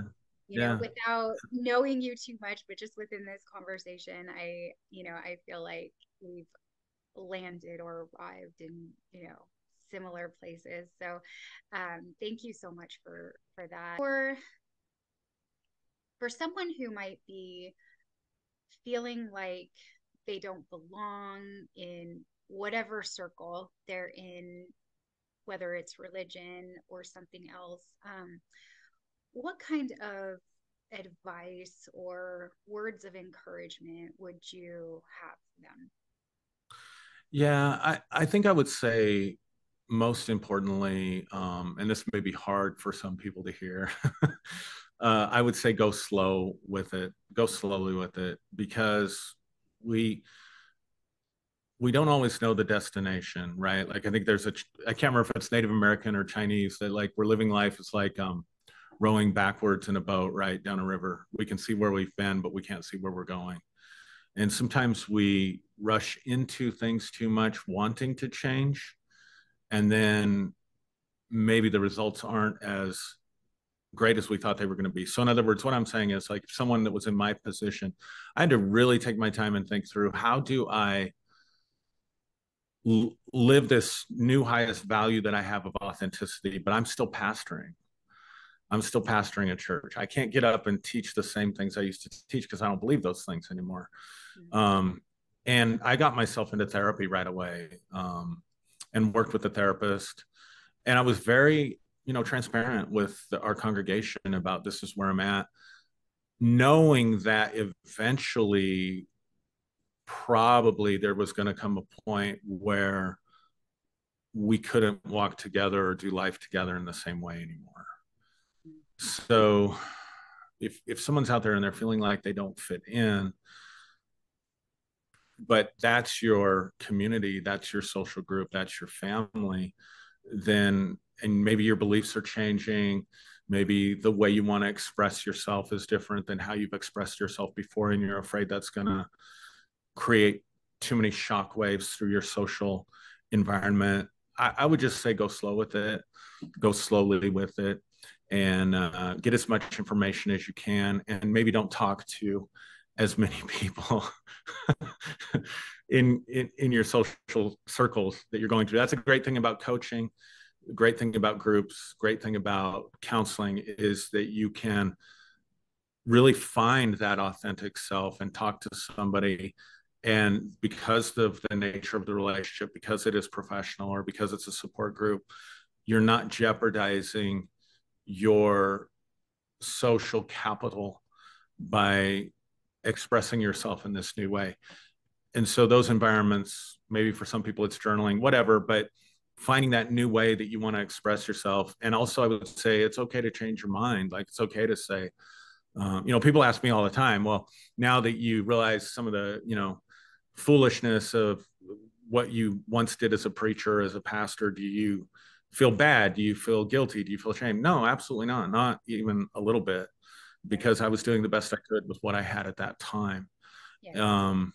yeah, without knowing you too much, but just within this conversation, I feel like we've landed or arrived in, similar places. So thank you so much for that. For someone who might be feeling like they don't belong in whatever circle they're in, whether it's religion or something else, what kind of advice or words of encouragement would you have for them? yeah. I think I would say most importantly, and this may be hard for some people to hear, I would say go slow with it, go slowly with it, because we we don't always know the destination, right? Like I think I can't remember if it's Native American or Chinese, that like we're living life is like rowing backwards in a boat, right, down a river. We can see where we've been, but we can't see where we're going. And sometimes we rush into things too much, wanting to change, and then maybe the results aren't as great as we thought they were going to be. So in other words, what I'm saying is, like, someone that was in my position, I had to really take my time and think through, how do I live this new highest value that I have of authenticity, but I'm still pastoring. I'm still pastoring a church. I can't get up and teach the same things I used to teach because I don't believe those things anymore. And I got myself into therapy right away, and worked with a therapist. And I was very, transparent with our congregation about, this is where I'm at, knowing that eventually probably there was going to come a point where we couldn't walk together or do life together in the same way anymore. So if someone's out there and they're feeling like they don't fit in, but that's your community, that's your social group, that's your family, then, and maybe your beliefs are changing, maybe the way you want to express yourself is different than how you've expressed yourself before, and you're afraid that's going to create too many shock waves through your social environment, I would just say go slow with it, go slowly with it, and get as much information as you can, and maybe don't talk to as many people in your social circles that you're going through. That's a great thing about coaching, great thing about groups, great thing about counseling, is that you can really find that authentic self and talk to somebody. And because of the nature of the relationship, because it is professional or because it's a support group, you're not jeopardizing your social capital by expressing yourself in this new way. And so those environments, maybe for some people it's journaling, whatever, but finding that new way that you want to express yourself. And also I would say it's okay to change your mind. Like, it's okay to say, people ask me all the time, well, now that you realize some of the, foolishness of what you once did as a preacher, as a pastor, do you feel bad? Do you feel guilty? Do you feel ashamed? No, absolutely not even a little bit, because I was doing the best I could with what I had at that time. Yeah.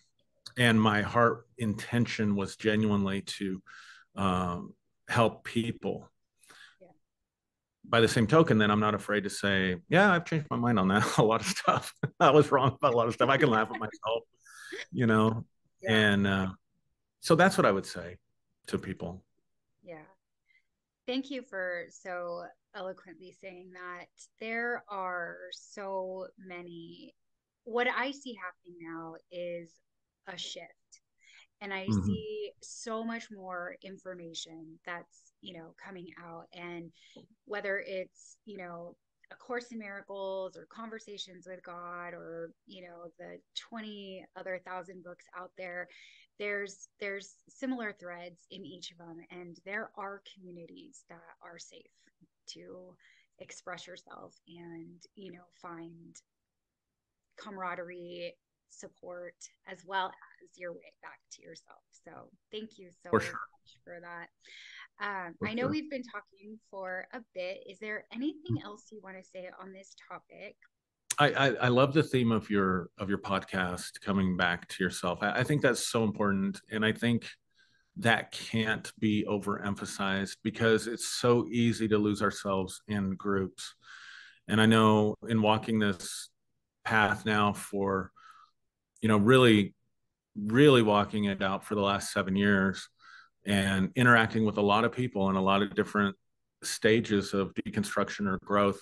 And my heart intention was genuinely to help people. Yeah. By the same token, then I'm not afraid to say, yeah, I've changed my mind on that. A lot of stuff. I was wrong about a lot of stuff. I can laugh at myself, Yeah. And so that's what I would say to people. Yeah. Thank you for so eloquently saying that. There are so many. What I see happening now is a shift. And I see so much more information that's, coming out. And whether it's, A Course in Miracles or Conversations with God, or, the 20 other thousand books out there, there's similar threads in each of them. And there are communities that are safe to express yourself and, find camaraderie, support, as well as your way back to yourself. So thank you so much for that. I know we've been talking for a bit. Is there anything else you want to say on this topic? I love the theme of your podcast, coming back to yourself. I think that's so important, and I think that can't be overemphasized, because it's so easy to lose ourselves in groups. And I know in walking this path now for, really walking it out for the last 7 years, and interacting with a lot of people in a lot of different stages of deconstruction or growth,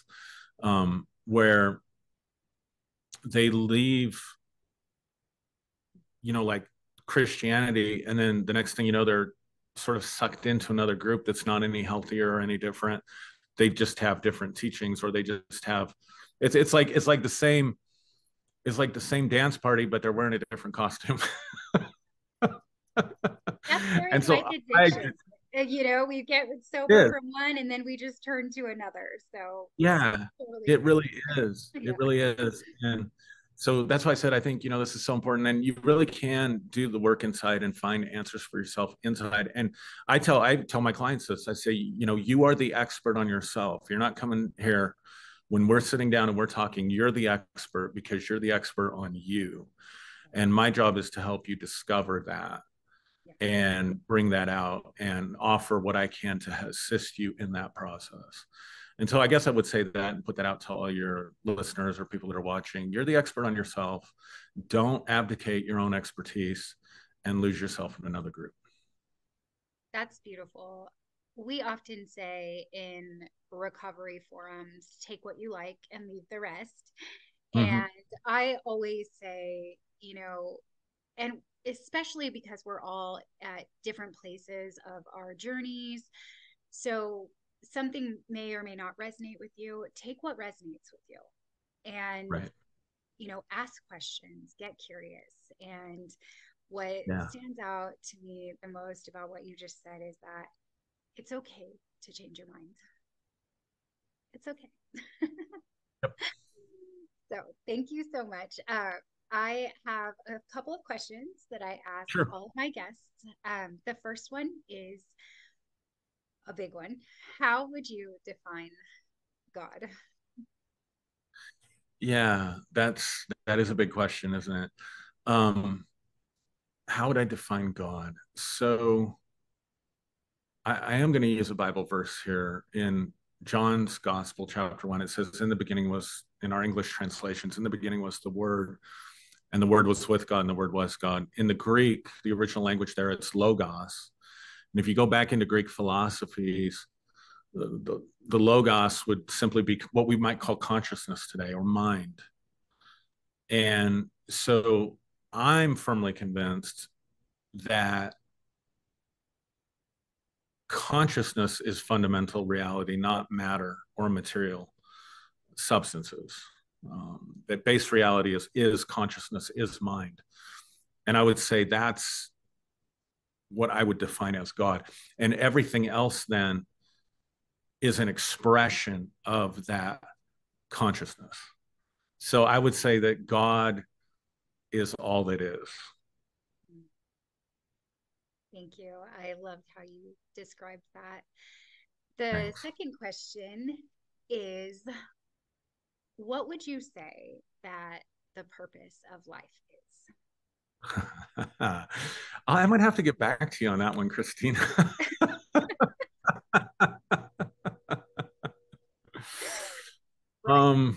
where they leave, like Christianity, and then the next thing you know, they're sort of sucked into another group that's not any healthier or any different. They just have different teachings, or they just have, it's like the same, it's like the same dance party, but they're wearing a different costume. That's very And so like addiction. we get sober Yeah. from one and then we just turn to another. So Yeah, totally it agree. really is. Yeah. It really is. And so that's why I said I think, this is so important. And you really can do the work inside and find answers for yourself inside. And I tell my clients this. I say, you are the expert on yourself. You're not coming here when we're sitting down and we're talking, you're the expert because you're the expert on you. And my job is to help you discover that Yeah. and bring that out and offer what I can to assist you in that process. And so I guess I would say that and put that out to all your listeners or people that are watching. You're the expert on yourself. Don't abdicate your own expertise and lose yourself in another group. That's beautiful. We often say in recovery forums, take what you like and leave the rest. Mm-hmm. And I always say, and especially because we're all at different places of our journeys. So something may or may not resonate with you. Take what resonates with you and, Right. ask questions, get curious. And what Yeah. stands out to me the most about what you just said is that it's okay to change your mind. It's okay. Yep. So thank you so much. I have a couple of questions that I ask Sure. all of my guests. The first one is a big one. How would you define God? Yeah, that is a big question, isn't it? Um, how would I define God? So I am going to use a Bible verse here in John's Gospel, chapter 1. It says, in the beginning was, in our English translations, in the beginning was the Word, and the Word was with God, and the Word was God. In the Greek, the original language there, it's logos. And if you go back into Greek philosophies, the logos would simply be what we might call consciousness today or mind. And so I'm firmly convinced that consciousness is fundamental reality, not matter or material substances. That base reality is consciousness, is mind. And I would say that's what I would define as God. And everything else then is an expression of that consciousness. So I would say that God is all that is. Thank you. I loved how you described that. The Thanks. second question is, what would you say that the purpose of life is? I might have to get back to you on that one, Christine. Right.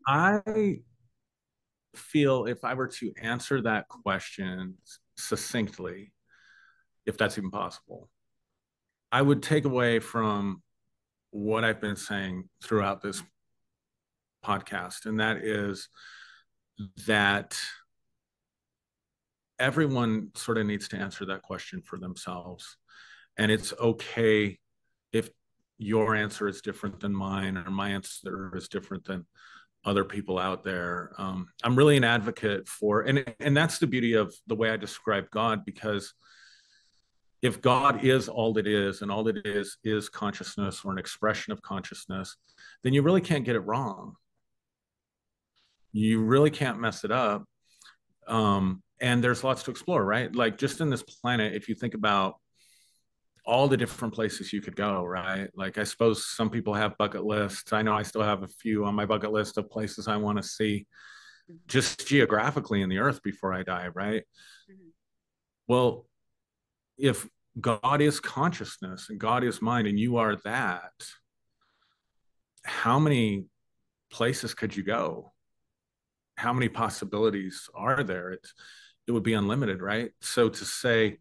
I feel if I were to answer that question succinctly, if that's even possible, I would take away from what I've been saying throughout this podcast, and that is that everyone sort of needs to answer that question for themselves. And it's okay if your answer is different than mine or my answer is different than other people out there. I'm really an advocate for, and that's the beauty of the way I describe God, because if God is all that is, and all that is consciousness or an expression of consciousness, then you really can't get it wrong. You really can't mess it up. And there's lots to explore, right? Like just in this planet, if you think about all the different places you could go, right? Like I suppose some people have bucket lists. I know I still have a few on my bucket list of places I want to see just geographically in the earth before I die, right? Mhm. Well, if God is consciousness and God is mind and you are that, how many places could you go? How many possibilities are there? It would be unlimited, right? So to say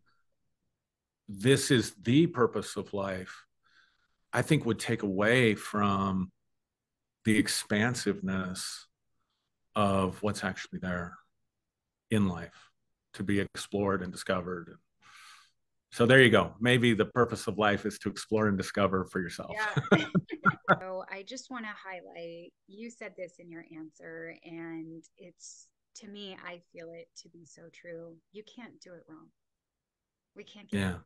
this is the purpose of life, I think would take away from the expansiveness of what's actually there in life to be explored and discovered. So there you go. Maybe the purpose of life is to explore and discover for yourself. Yeah. So I just want to highlight, you said this in your answer, and it's, to me, I feel it to be so true. You can't do it wrong. We can't get it Yeah. wrong.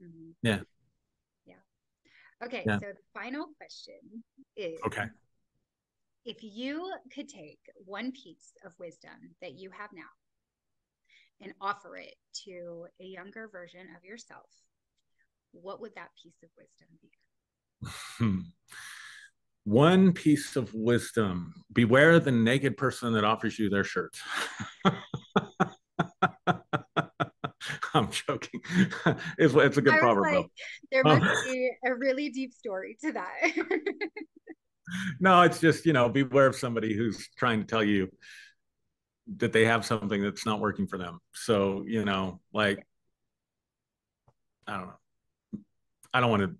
Mm-hmm. Yeah. Yeah. Okay. Yeah. So the final question is, Okay. if you could take one piece of wisdom that you have now and offer it to a younger version of yourself, what would that piece of wisdom be? Hmm. One piece of wisdom: beware the naked person that offers you their shirt. I'm joking. It's a good I was proverb, like, though. there Um, must be a really deep story to that. no, it's just, beware of somebody who's trying to tell you that they have something that's not working for them. So, like, I don't know. I don't want to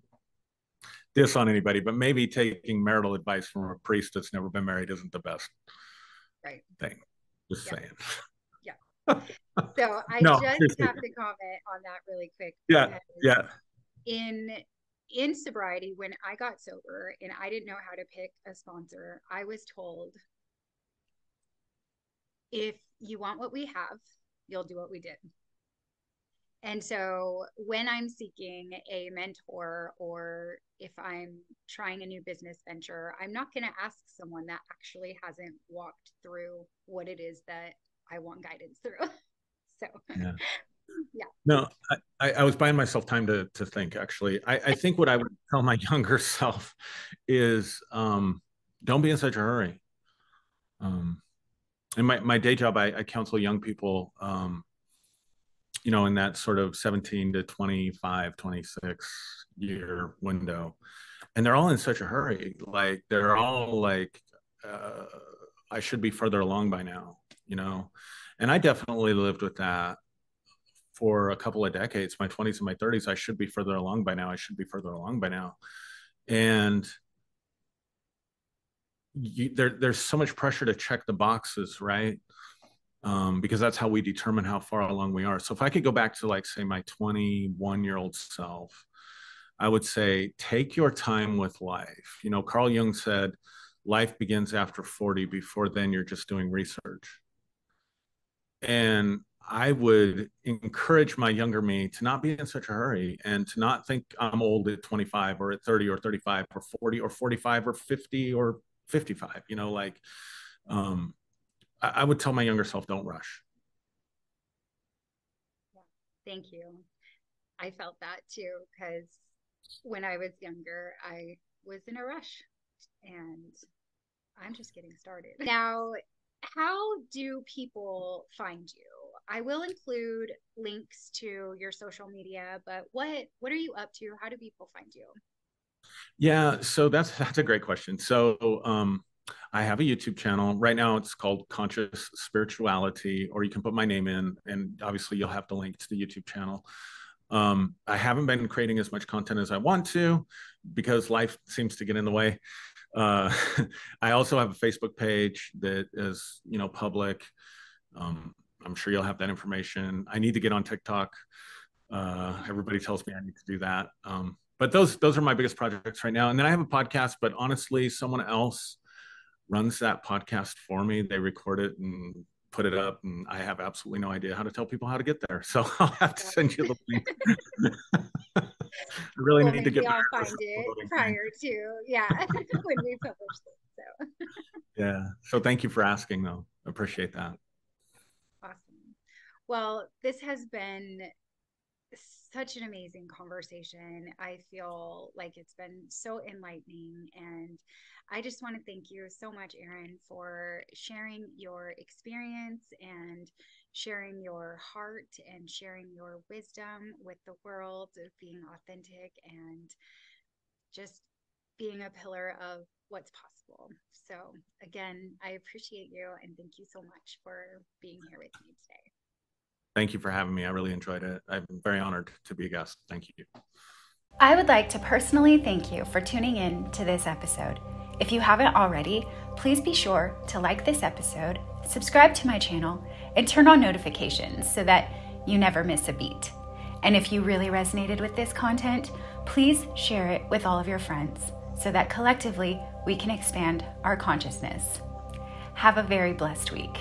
diss on anybody, but maybe taking marital advice from a priest that's never been married isn't the best Right. thing. Just Yeah. saying. Yeah. So I No, just seriously. have to comment on that really quick, Yeah, because yeah. in in sobriety, when I got sober and I didn't know how to pick a sponsor, I was told, if you want what we have, you'll do what we did. And so when I'm seeking a mentor, or if I'm trying a new business venture, I'm not going to ask someone that actually hasn't walked through what it is that I want guidance through. So, Yeah. yeah. No, I was buying myself time to think, actually. I think what I would tell my younger self is, don't be in such a hurry. Um, in my day job, I counsel young people, in that sort of 17 to 25, 26 year window. And they're all in such a hurry. Like, they're all like, uh, I should be further along by now, you know? And I definitely lived with that for a couple of decades, my 20s and my 30s. I should be further along by now. I should be further along by now. And there's so much pressure to check the boxes, right? Because that's how we determine how far along we are. So if I could go back to, like, say, my 21-year-old self, I would say, take your time with life. Carl Jung said, life begins after 40. Before then, you're just doing research. And I would encourage my younger me to not be in such a hurry, and to not think I'm old at 25 or at 30 or 35 or 40 or 45 or 50 or 55. Um, I would tell my younger self, don't rush. Yeah. Thank you. I felt that too, because when I was younger, I was in a rush, and I'm just getting started. Now, how do people find you? I will include links to your social media, but what are you up to? How do people find you? Yeah, so that's a great question. So I have a YouTube channel right now. It's called Conscious Spirituality, or you can put my name in, and obviously you'll have the link to the YouTube channel. I haven't been creating as much content as I want to, because life seems to get in the way. Uh, I also have a Facebook page that is, public. I'm sure you'll have that information. I need to get on TikTok. Everybody tells me I need to do that. But those are my biggest projects right now. And then I have a podcast, but honestly, someone else runs that podcast for me. They record it and put it up, and I have absolutely no idea how to tell people how to get there. So I'll have to send you the link. I really Well, need to get maybe better I'll at find this it uploading thing. prior to, yeah, when we publish this. So Yeah. So thank you for asking, though. I appreciate that. awesome. Well, this has been such an amazing conversation. I feel like it's been so enlightening. And I just want to thank you so much, Aaron, for sharing your experience and sharing your heart and sharing your wisdom with the world, of being authentic and just being a pillar of what's possible. So, again, I appreciate you, and thank you so much for being here with me today. Thank you for having me. I really enjoyed it. I'm very honored to be a guest. Thank you. I would like to personally thank you for tuning in to this episode. If you haven't already, please be sure to like this episode, subscribe to my channel, and turn on notifications so that you never miss a beat. And if you really resonated with this content, please share it with all of your friends so that collectively we can expand our consciousness. Have a very blessed week.